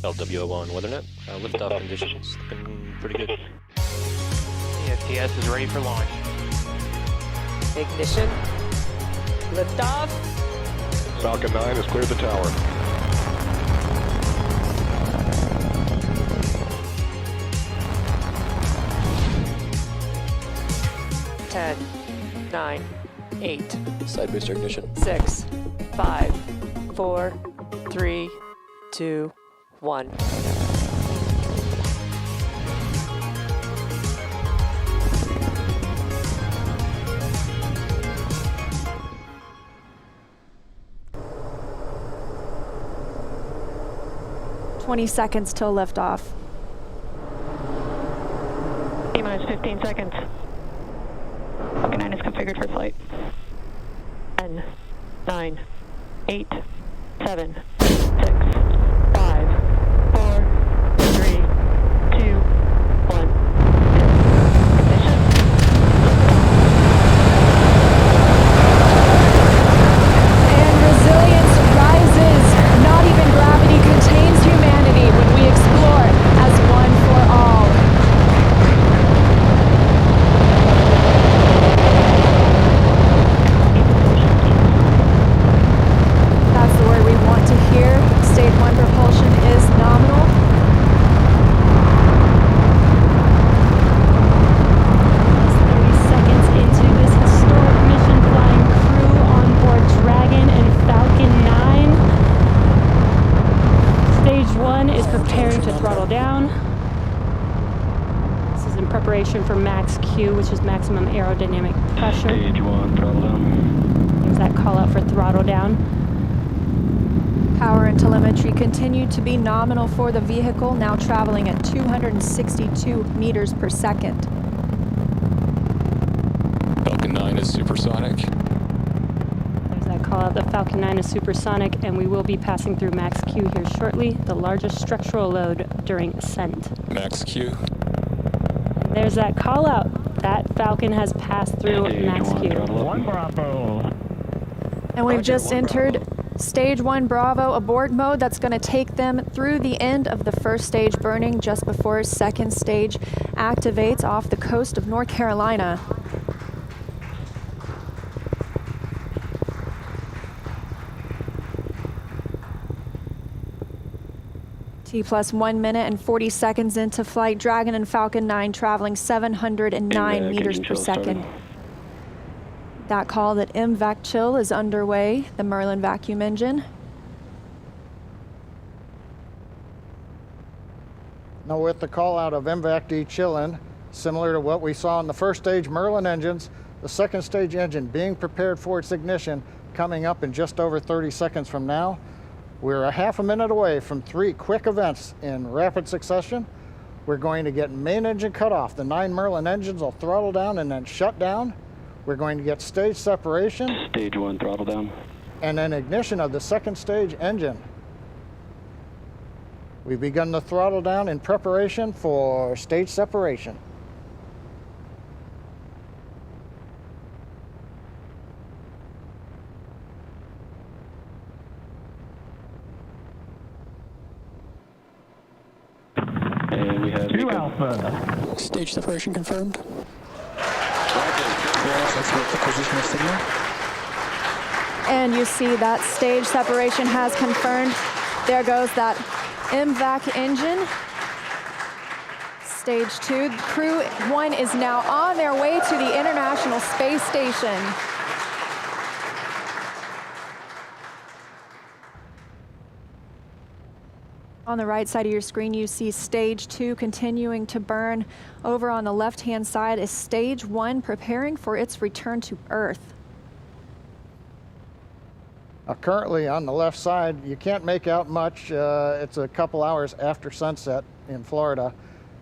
LWO1 WeatherNet. Liftoff conditions looking pretty good. ESTS is ready for launch. Ignition. Liftoff. Falcon 9 has cleared the tower. Ten, 9, 8, Side booster ignition. 6, 5, 4, 3, 2, 1. "20 seconds till liftoff." T-minus 15 seconds. Falcon 9 is configured for flight. 10, 9, 8, 7, 6, 5, 4, 3, 2, 1. Ignition. And resilience rises. Not even gravity contains humanity when we explore as one for all. That's the word we want to hear. Stage 1 propulsion is nominal. Just 30 seconds into this historic mission, flying crew on board Dragon and Falcon 9. Stage 1 is preparing to throttle down. This is in preparation for max Q, which is maximum aerodynamic pressure. Stage 1, throttle down. There's that call out for throttle down. Power and telemetry continue to be nominal for the vehicle, now traveling at 262 meters per second. Falcon 9 is supersonic. There's that call out. The Falcon 9 is supersonic, and we will be passing through max Q here shortly, the largest structural load during ascent. Max Q. There's that call out. That Falcon has passed through max Q. 1 Bravo. And we've just entered Stage 1 Bravo abort mode. That's going to take them through the end of the first stage burning just before second stage activates off the coast of North Carolina. T plus 1 minute and 40 seconds into flight. Dragon and Falcon 9 traveling 709 meters per second. That call that MVAC chill is underway, the Merlin vacuum engine. Now with the call out of MVAC de-chilling, similar to what we saw in the first stage Merlin engines, the second stage engine being prepared for its ignition coming up in just over 30 seconds from now. We're a half a minute away from 3 quick events in rapid succession. We're going to get main engine cut off. The 9 Merlin engines will throttle down and then shut down. We're going to get stage separation. Stage 1, throttle down. And then ignition of the second stage engine. We've begun the throttle down in preparation for stage separation. And we have 2 Alpha. Stage separation confirmed. And you see that stage separation has confirmed. There goes that MVAC engine. Stage 2, Crew-1 is now on their way to the International Space Station. On the right side of your screen, you see Stage 2 continuing to burn. Over on the left-hand side is Stage 1 preparing for its return to Earth. Currently on the left side, you can't make out much. It's a couple hours after sunset in Florida,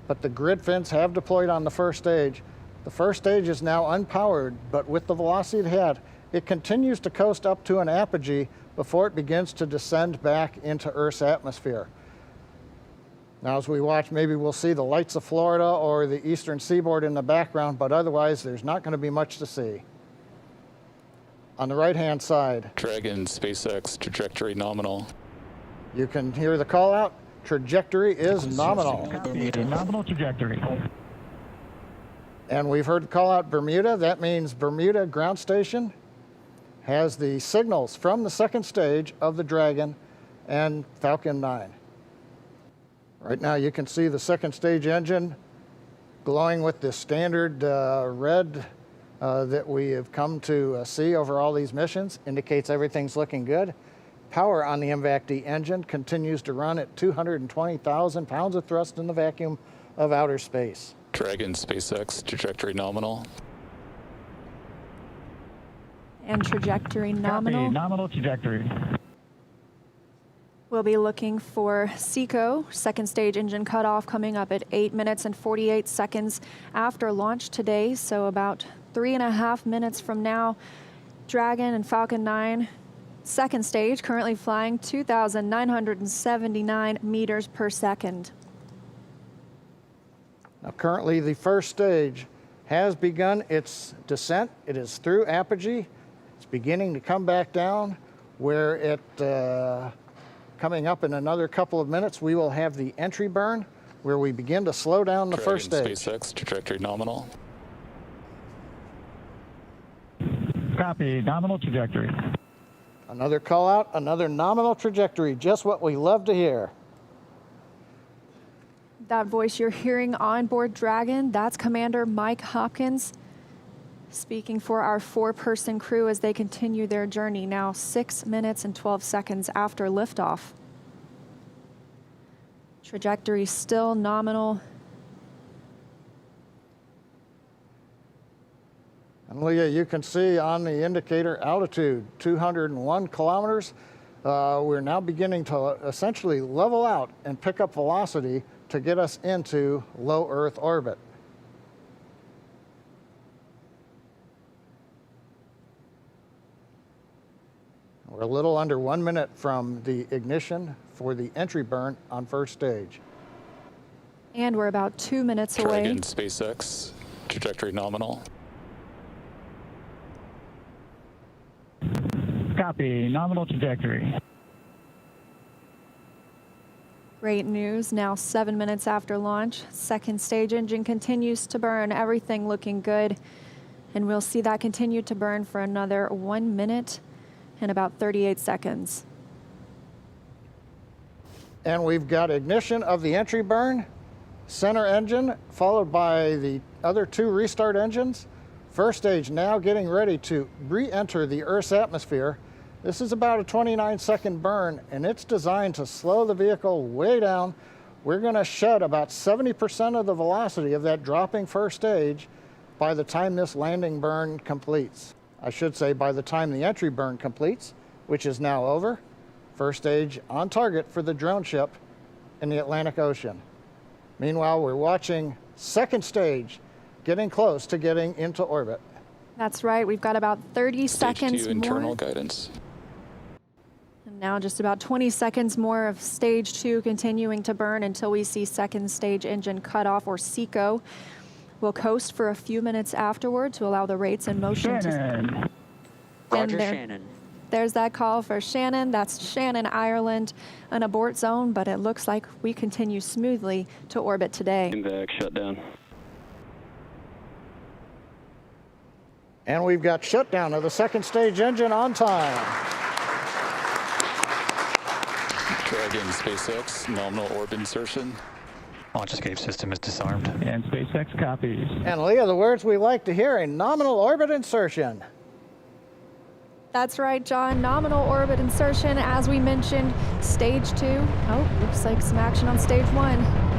but the grid fins have deployed on the first stage. The first stage is now unpowered, but with the velocity it had, it continues to coast up to an apogee before it begins to descend back into Earth's atmosphere. Now as we watch, maybe we'll see the lights of Florida or the eastern seaboard in the background, but otherwise there's not going to be much to see. On the right-hand side, Dragon, SpaceX, trajectory nominal. you can hear the call out. Trajectory is nominal. Nominal trajectory. And we've heard the call out Bermuda. That means Bermuda ground station has the signals from the second stage of the Dragon and Falcon 9. Right now you can see the second stage engine glowing with the standard red that we have come to see over all these missions. Indicates everything's looking good. Power on the MVAC-D engine continues to run at 220,000 pounds of thrust in the vacuum of outer space. Dragon SpaceX, trajectory nominal. And trajectory nominal. Copy. Nominal trajectory. We'll be looking for SECO, second stage engine cutoff, coming up at 8 minutes and 48 seconds after launch today. So about 3.5 minutes from now, Dragon and Falcon 9, second stage, currently flying 2,979 meters per second. Now currently the first stage has begun its descent. It is through apogee. It's beginning to come back down where it, coming up in another couple of minutes, we will have the entry burn where we begin to slow down the first stage. SpaceX, trajectory nominal. Copy. Nominal trajectory. Another call out, another nominal trajectory, just what we love to hear. That voice you're hearing on board Dragon, that's Commander Mike Hopkins speaking for our 4-person crew as they continue their journey now 6 minutes and 12 seconds after liftoff. Trajectory still nominal. And Leah, you can see on the indicator altitude, 201 kilometers. We're now beginning to essentially level out and pick up velocity to get us into low Earth orbit. We're a little under 1 minute from the ignition for the entry burn on first stage. And we're about 2 minutes away. Dragon SpaceX, trajectory nominal. Copy. Nominal trajectory. Great news, now 7 minutes after launch. Second stage engine continues to burn, everything looking good. And we'll see that continue to burn for another 1 minute and about 38 seconds. And we've got ignition of the entry burn, center engine, followed by the other 2 restart engines. First stage now getting ready to re-enter the Earth's atmosphere. This is about a 29-second burn, and it's designed to slow the vehicle way down. We're going to shed about 70% of the velocity of that dropping first stage by the time this landing burn completes. I should say by the time the entry burn completes, which is now over. First stage on target for the drone ship in the Atlantic Ocean. Meanwhile, we're watching second stage getting close to getting into orbit. That's right, we've got about 30 seconds 2 internal more. guidance. And now just about 20 seconds more of stage 2 continuing to burn until we see second stage engine cutoff, or SECO. We'll coast for a few minutes afterward to allow the rates in motion to... Roger, there, Shannon. There's that call for Shannon. That's Shannon, Ireland, an abort zone, but it looks like we continue smoothly to orbit today. MVAC shut down. And we've got shutdown of the second stage engine on time. Dragon SpaceX, nominal orbit insertion. Launch escape system is disarmed. And SpaceX copies. And Leah, the words we like to hear, a nominal orbit insertion. That's right, John. Nominal orbit insertion, as we mentioned, stage 2. Oh, looks like some action on stage 1.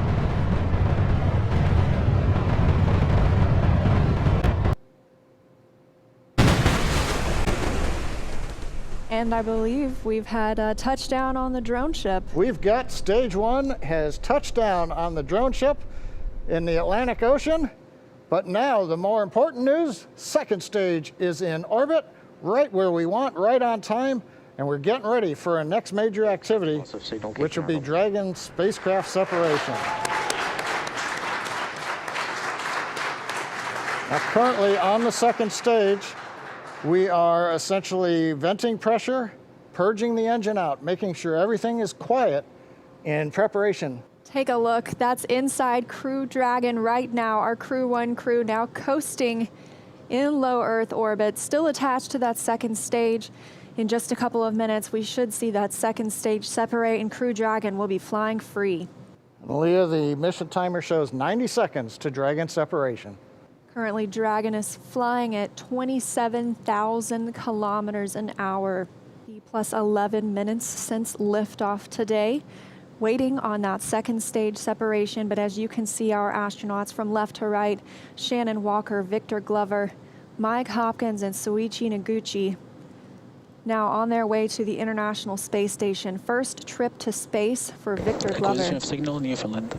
And I believe we've had a touchdown on the drone ship. We've got stage 1 has touched down on the drone ship in the Atlantic Ocean. But now the more important news, second stage is in orbit, right where we want, right on time. And we're getting ready for our next major activity, which will be Dragon spacecraft separation. Now currently on the second stage, we are essentially venting pressure, purging the engine out, making sure everything is quiet In preparation. Take a look. That's inside Crew Dragon right now. Our Crew-1 crew now coasting in low Earth orbit, still attached to that second stage. In just a couple of minutes, we should see that second stage separate and Crew Dragon will be flying free. Leah, the mission timer shows 90 seconds to Dragon separation. Currently, Dragon is flying at 27,000 kilometers an hour. Plus 11 minutes since liftoff today. Waiting on that second stage separation, but as you can see, our astronauts from left to right, Shannon Walker, Victor Glover, Mike Hopkins, and Soichi Noguchi, now on their way to the International Space Station. First trip to space for Victor Glover. Acquisition of signal, Newfoundland.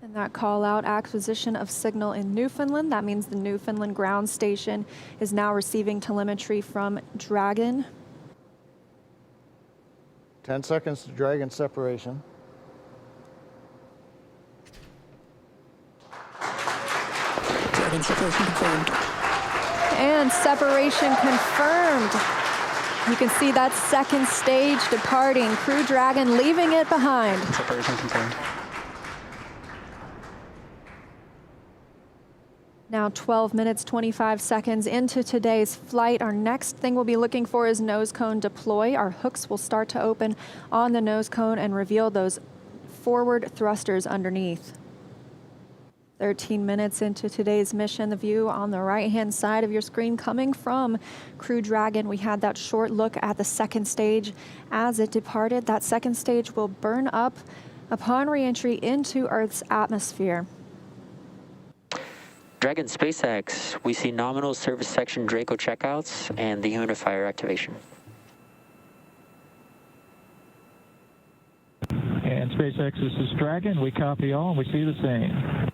And that call out, acquisition of signal in Newfoundland. That means the Newfoundland ground station is now receiving telemetry from Dragon. 10 seconds to Dragon separation. Dragon separation confirmed. And separation confirmed. You can see that second stage departing. Crew Dragon leaving it behind. Separation confirmed. Now 12 minutes, 25 seconds into today's flight. Our next thing we'll be looking for is nose cone deploy. Our hooks will start to open on the nose cone and reveal those forward thrusters underneath. 13 minutes into today's mission, the view on the right-hand side of your screen coming from Crew Dragon. We had that short look at the second stage as it departed. That second stage will burn up upon re-entry into Earth's atmosphere. Dragon SpaceX, we see nominal service section Draco checkouts and the humidifier activation. And SpaceX, this is Dragon. We copy all and we see the same.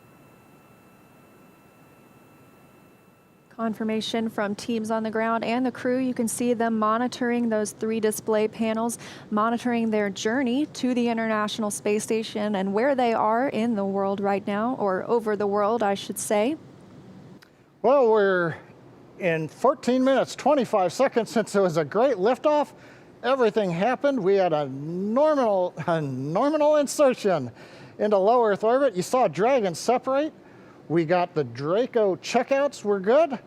Confirmation from teams on the ground and the crew. You can see them monitoring those 3 display panels, monitoring their journey to the International Space Station and where they are in the world right now, or over the world, I should say. Well, we're in 14 minutes, 25 seconds since it was a great liftoff. Everything happened. We had a nominal insertion into low Earth orbit. You saw Dragon separate. We got the Draco checkouts were good.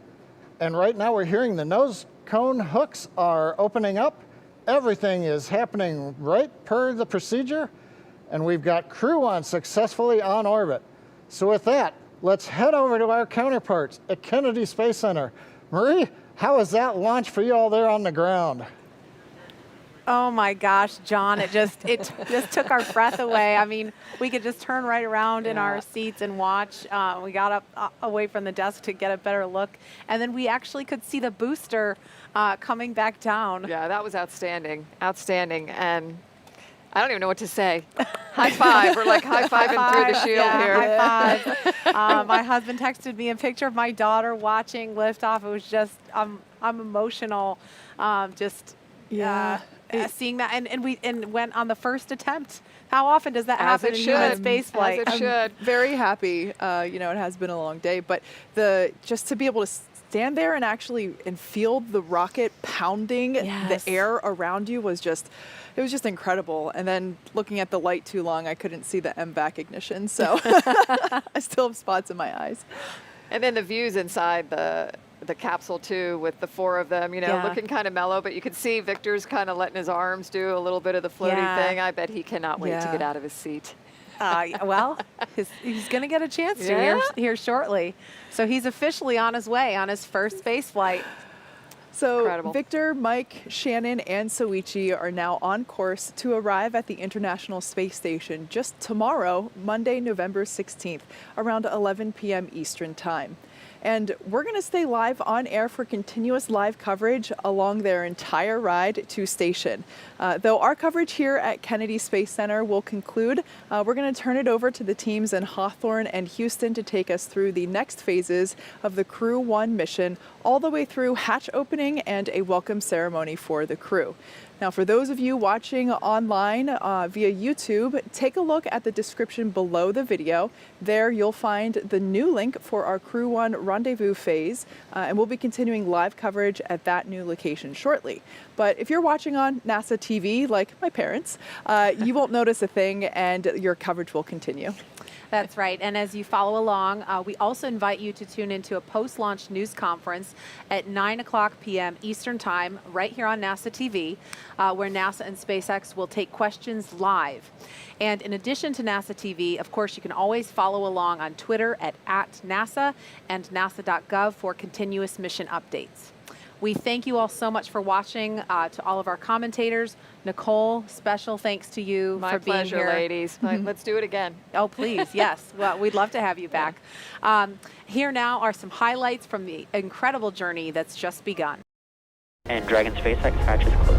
And right now we're hearing the nose cone hooks are opening up. Everything is happening right per the procedure. And we've got Crew-1 successfully on orbit. So with that, let's head over to our counterparts at Kennedy Space Center. Marie, how was that launch for you all there on the ground? Oh my gosh, John, it just took our breath away. I mean, we could just turn right around in our seats and watch. We got up away from the desk to get a better look. And then we actually could see the booster coming back down. Yeah, that was outstanding. Outstanding. And I don't even know what to say. High five. We're like high-fiving through the shield here. High five. My husband texted me a picture of my daughter watching liftoff. It was just, I'm emotional. Seeing that, and we went on the first attempt. How often does that happen in human space flight? As it should. I'm very happy. It has been a long day, but just to be able to stand there and actually feel the rocket pounding the air around you was just incredible. And then looking at the light too long, I couldn't see the MVAC ignition, so I still have spots in my eyes. And then the views inside the capsule too, with the 4 of them, looking kind of mellow, but you can see Victor's kind of letting his arms do a little bit of the floaty thing. I bet he cannot wait to get out of his seat. Well, he's going to get a chance to here shortly. So he's officially on his way on his first space flight. So Incredible. Victor, Mike, Shannon, and Soichi are now on course to arrive at the International Space Station just tomorrow, Monday, November 16th, around 11 p.m. Eastern Time. And we're going to stay live on air for continuous live coverage along their entire ride to station. Though our coverage here at Kennedy Space Center will conclude, we're going to turn it over to the teams in Hawthorne and Houston to take us through the next phases of the Crew-1 mission, all the way through hatch opening and a welcome ceremony for the crew. Now, for those of you watching online via YouTube, take a look at the description below the video. There you'll find the new link for our Crew-1 rendezvous phase, and we'll be continuing live coverage at that new location shortly. But if you're watching on NASA TV, like my parents, you won't notice a thing, and your coverage will continue. That's right. And as you follow along, we also invite you to tune into a post-launch news conference at 9 o'clock p.m. Eastern Time, right here on NASA TV, where NASA and SpaceX will take questions live. And in addition to NASA TV, of course, you can always follow along on Twitter at @NASA and nasa.gov for continuous mission updates. We thank you all so much for watching. To all of our commentators, Nicole, special thanks to you for being here. My pleasure, ladies. Let's do it again. Oh, please, yes. Well, we'd love to have you back. Here now are some highlights from the incredible journey that's just begun. And Dragon SpaceX hatch is closed.